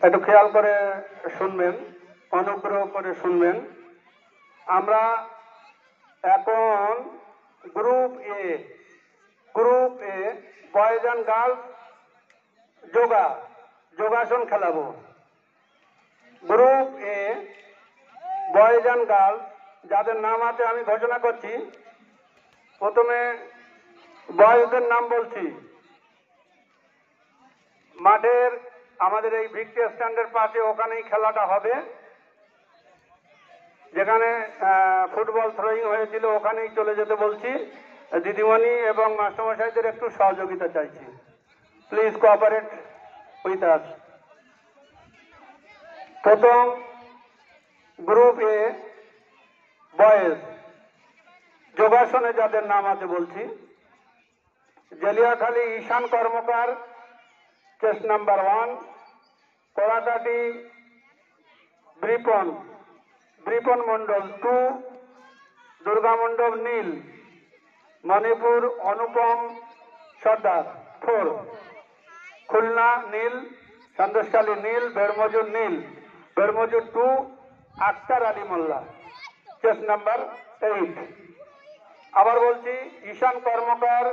একটু খেয়াল করে শুনবেন, অনুগ্রহ করে শুনবেন। আমরা এখন group A boys and girls যোগাসন খেলাবো। Group A boys and girls যাদের নাম আছে আমি ঘোষণা করছি। প্রথমে বয়েজদের নাম বলছি। মাঠের আমাদের এই ভিক্টোরিয়া স্ট্যান্ডের পাশে ওখানেই খেলাটা হবে, যেখানে ফুটবল থ্রোয়িং হয়েছিল ওখানেই চলে যেতে বলছি। দিদিমণি এবং মাস্টারমশাইদের একটু সহযোগিতা চাইছি। Please cooperate with us. প্রথম গ্রুপ এ বয়েজ যোগাসনে যাদের নাম আছে বলছি। জেলিয়াখালী ঈশান কর্মকার, চেস্ট নাম্বার 1। কড়াকাটি ব্রিপন মন্ডল 2। দুর্গা মন্ডল নীল। মণিপুর অনুপম সর্দার 4। খুলনা নীল, সন্দেশখালী নীল, বেরমজুর নীল। Bermajur 2 Akter Ali Molla, chest number 8। আবার বলছি, ঈশান কর্মকার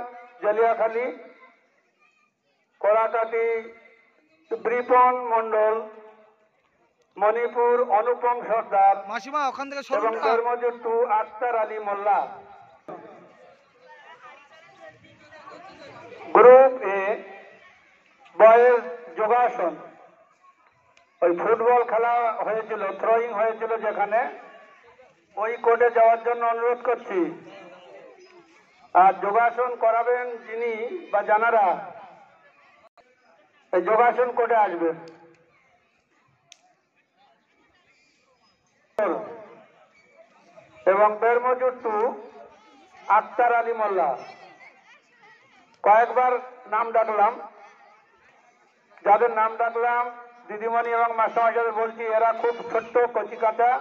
জেলিয়াখালী, কড়াকাটি ব্রিপন মন্ডল, মণিপুর অনুপম সর্দার এবং Bermajur 2 Akter Ali Molla. Group A boys যোগাসন, ওই ফুটবল খেলা হয়েছিল, থ্রোয়িং হয়েছিল যেখানে, ওই কোর্টে যাওয়ার জন্য অনুরোধ করছি। আর যোগাসন করাবেন যিনি বা যারা এই যোগাসন কোর্টে আসবেন। এবং বেরমজুর 2 আক্তার আলী মোল্লা। কয়েকবার নাম ডাকলাম, যাদের নাম ডাকলাম দিদিমণি এবং মাস্টারমশাইদের বলছি, এরা খুব ছোট্ট কচিকাঁচা,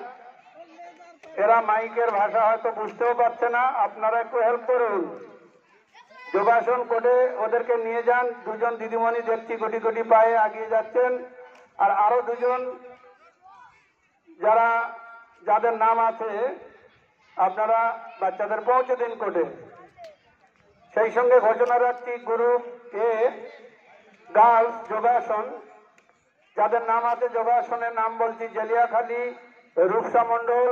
এরা মাইকের ভাষা হয়তো বুঝতেও পারছে না, আপনারা একটু হেল্প করুন। যোগাসন কোর্টে ওদেরকে নিয়ে যান। 2 জন দিদিমণি দেখছি গুটি গুটি পায়ে এগিয়ে যাচ্ছেন, আর আরো 2 জন যাদের নাম আছে আপনারা বাচ্চাদের পৌঁছে দিন কোর্টে। সেই সঙ্গে ঘোষণা রাখছি, গ্রুপ এ গার্লস যোগাসন যাদের নাম আছে যোগাসনের নাম বলছি। জেলিয়াখালী রূপসা মন্ডল,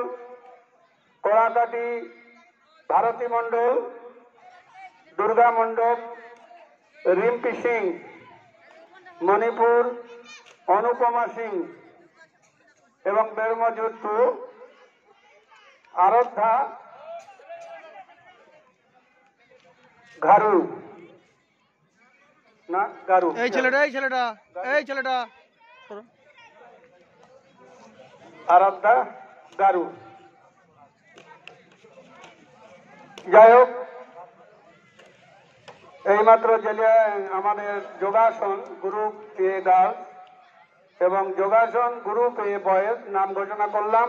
কড়াকাটি ভারতী মন্ডল, দুর্গা মণ্ডপ রিম্পি সিং, মণিপুর অনুপমা সিং এবং বেরমজুর 2 আরাধ্যা গারু। এই ছেলেটা আরাধ্যা গারু। যাই হোক, এইমাত্র আমাদের যোগাসন গ্রুপ এ গার্লস এবং যোগাসন গ্রুপ এ বয়েজ নাম ঘোষণা করলাম।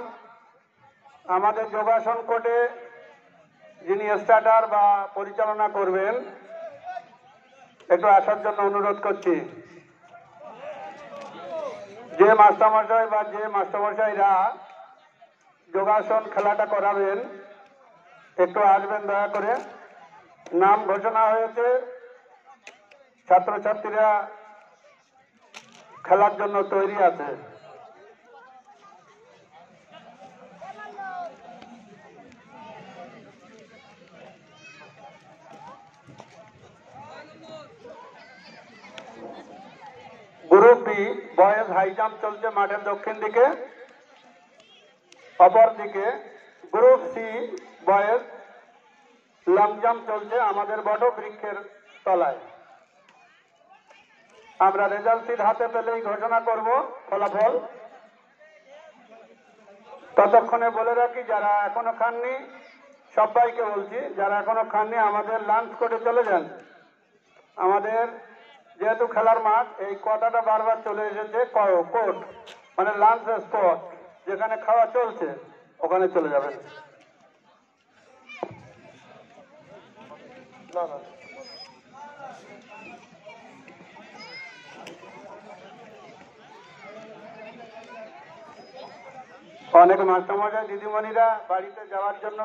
আমাদের যোগাসন কোর্টে যিনি স্টার্টার বা পরিচালনা করবেন একটু আসার জন্য অনুরোধ করছি। যে মাস্টারমশাই বা যে মাস্টারমশাইরা যোগাসন খেলাটা করাবেন একটু আসবেন দয়া করে। নাম ঘোষণা হয়েছে, ছাত্রছাত্রীরা খেলার জন্য তৈরি আছে। Group B boys high jump চলছে মাঠের দক্ষিণ দিকে, অপর দিকে group C boys long jump চলছে আমাদের বট বৃক্ষের তলায়। আমরা রেজাল্ট শিট হাতে পেলেই ঘোষণা করব ফলাফল। ততক্ষণে বলে রাখি, যারা এখনো খাননি সবাইকে বলছি, যারা এখনো খাননি আমাদের লাঞ্চ করে চলে যান। আমাদের যেহেতু খেলার মাঠ, এই কথাটা বারবার চলে এসেছে, কোর্ট মানে লাঞ্চ স্পট, যেখানে খাওয়া চলছে ওখানে চলে যাবেন। অনেক মাস্টারমশাই দিদিমণিরা বাড়িতে যাওয়ার জন্য